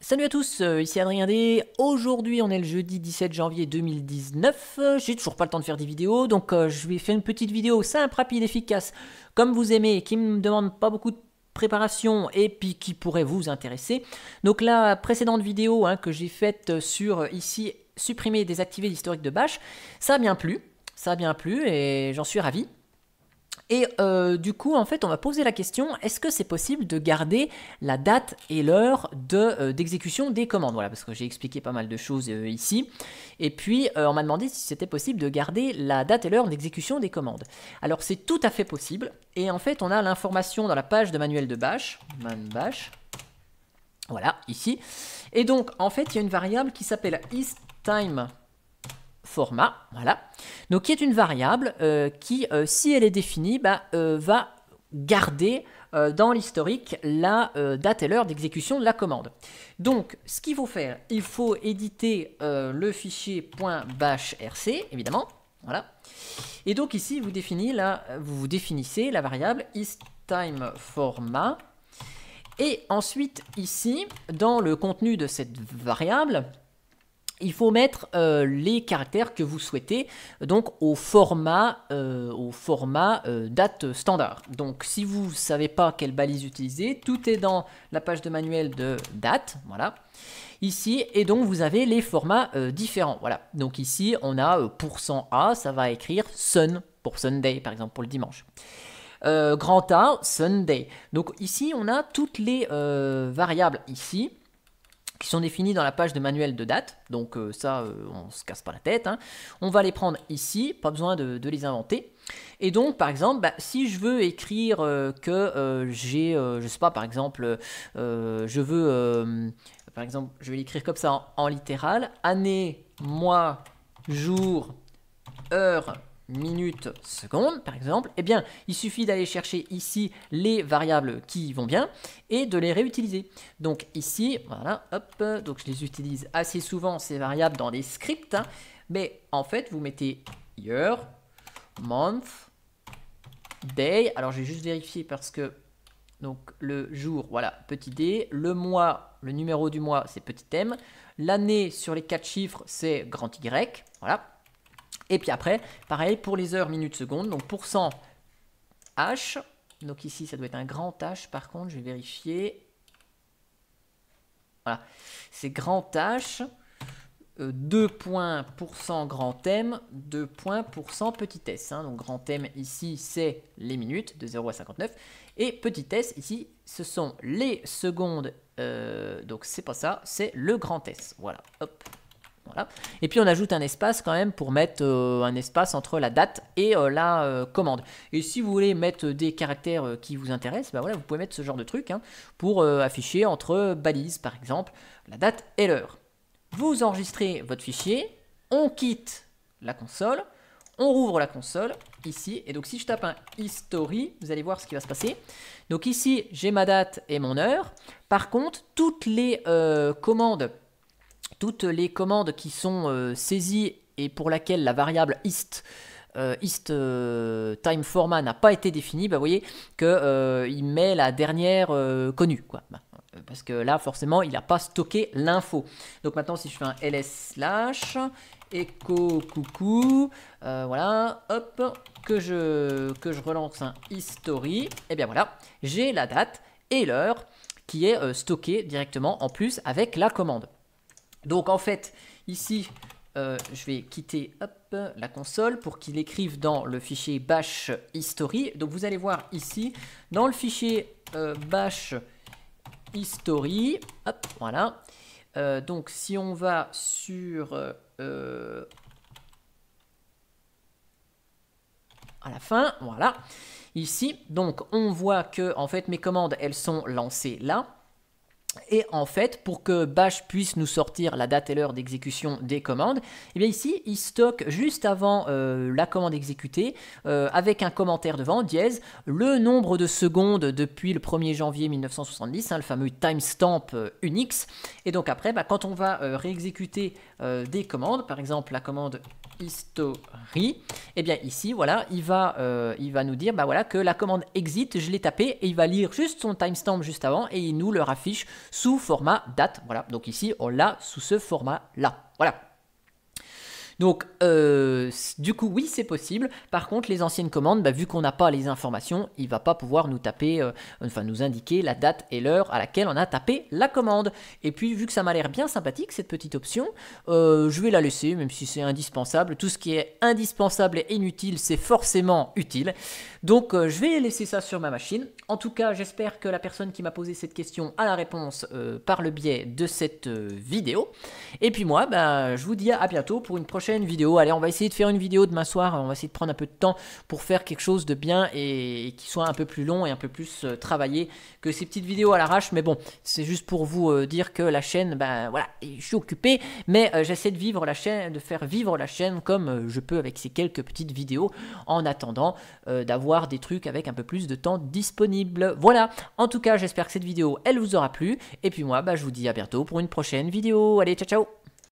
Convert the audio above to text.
Salut à tous, ici Adrien D. Aujourd'hui on est le jeudi 17 janvier 2019, j'ai toujours pas le temps de faire des vidéos, donc je vais faire une petite vidéo simple, rapide, efficace, comme vous aimez, qui me demande pas beaucoup de préparation et puis qui pourrait vous intéresser. Donc la précédente vidéo que j'ai faite sur ici, supprimer et désactiver l'historique de Bash, ça a bien plu et j'en suis ravi. Et du coup, en fait, on va poser la question, est-ce que c'est possible de garder la date et l'heure d'exécution des commandes? Voilà, parce que j'ai expliqué pas mal de choses ici. Et puis, on m'a demandé si c'était possible de garder la date et l'heure d'exécution des commandes. Alors, c'est tout à fait possible. Et en fait, on a l'information dans la page de manuel de Bash, man-bash. Voilà, ici. Et donc, en fait, il y a une variable qui s'appelle isTime format, voilà, donc qui est une variable qui, si elle est définie, va garder dans l'historique la date et l'heure d'exécution de la commande. Donc, ce qu'il faut faire, il faut éditer le fichier .bashrc, évidemment, voilà. Et donc ici, vous définissez la variable isTimeFormat. Et ensuite, ici, dans le contenu de cette variable, il faut mettre les caractères que vous souhaitez donc au format date standard. Donc si vous ne savez pas quelle balise utiliser, tout est dans la page de manuel de date, voilà, ici, et donc vous avez les formats différents, voilà. Donc ici on a %A, ça va écrire sun pour Sunday par exemple pour le dimanche. Grand A, Sunday. Donc ici on a toutes les variables ici qui sont définis dans la page de manuel de date, donc ça, on se casse pas la tête, On va les prendre ici, pas besoin de les inventer. Et donc, par exemple, si je veux écrire que j'ai, je sais pas, par exemple, je veux, par exemple, je vais l'écrire comme ça en littéral, année, mois, jour, heure, minutes, secondes, par exemple, eh bien, il suffit d'aller chercher ici les variables qui vont bien et de les réutiliser. Donc ici, voilà, hop, donc je les utilise assez souvent, ces variables, dans des scripts, mais en fait, vous mettez year, month, day, alors je vais juste vérifier parce que, donc le jour, voilà, petit d, le mois, le numéro du mois, c'est petit m, l'année sur les 4 chiffres, c'est grand Y, voilà. Et puis après, pareil pour les heures, minutes, secondes, donc %H, donc ici ça doit être un grand H par contre, je vais vérifier. Voilà, c'est grand H, 2 points % grand M, 2 points % petit s. Donc grand M ici c'est les minutes de 0 à 59, et petit s ici ce sont les secondes, donc c'est pas ça, c'est le grand S. Voilà, hop. Voilà. Et puis on ajoute un espace quand même pour mettre un espace entre la date et la commande. Et si vous voulez mettre des caractères qui vous intéressent, voilà, vous pouvez mettre ce genre de truc pour afficher entre balises par exemple la date et l'heure. Vous enregistrez votre fichier, on quitte la console, on rouvre la console ici, et donc si je tape un history, vous allez voir ce qui va se passer. Donc ici j'ai ma date et mon heure. Par contre toutes les commandes qui sont saisies et pour laquelle la variable isTimeFormat n'a pas été définie, vous voyez qu'il met la dernière connue, quoi. Parce que là, forcément, il n'a pas stocké l'info. Donc maintenant, si je fais un ls/ echo coucou, voilà, hop, que je relance un history, et bien voilà, j'ai la date et l'heure qui est stockée directement en plus avec la commande. Donc en fait, ici, je vais quitter la console pour qu'il écrive dans le fichier bash history. Donc vous allez voir ici, dans le fichier bash history, hop, voilà. Donc si on va sur à la fin, voilà, ici, donc on voit que en fait mes commandes elles sont lancées là. Et en fait, pour que Bash puisse nous sortir la date et l'heure d'exécution des commandes, eh bien ici, il stocke juste avant la commande exécutée, avec un commentaire devant, dièse, le nombre de secondes depuis le 1er janvier 1970, le fameux timestamp Unix. Et donc après, quand on va réexécuter des commandes, par exemple la commande history, et bien ici, voilà, il va nous dire bah voilà, que la commande exit, je l'ai tapé, et il va lire juste son timestamp juste avant, et il nous le affiche sous format date. Voilà, donc ici, on l'a sous ce format-là. Voilà. Donc, du coup, oui, c'est possible. Par contre, les anciennes commandes, bah, vu qu'on n'a pas les informations, il ne va pas pouvoir nous taper, enfin nous indiquer la date et l'heure à laquelle on a tapé la commande. Et puis, vu que ça m'a l'air bien sympathique, cette petite option, je vais la laisser, même si c'est indispensable. Tout ce qui est indispensable et inutile, c'est forcément utile. Donc, je vais laisser ça sur ma machine. En tout cas, j'espère que la personne qui m'a posé cette question a la réponse par le biais de cette vidéo. Et puis moi, bah, je vous dis à bientôt pour une prochaine vidéo. Allez, on va essayer de faire une vidéo demain soir. On va essayer de prendre un peu de temps pour faire quelque chose de bien et qui soit un peu plus long et un peu plus travaillé que ces petites vidéos à l'arrache. Mais bon, c'est juste pour vous dire que la chaîne, ben voilà, je suis occupé, mais j'essaie de vivre la chaîne, de faire vivre la chaîne comme je peux avec ces quelques petites vidéos en attendant d'avoir des trucs avec un peu plus de temps disponible. Voilà, en tout cas, j'espère que cette vidéo, elle vous aura plu. Et puis moi, bah, je vous dis à bientôt pour une prochaine vidéo. Allez, ciao, ciao!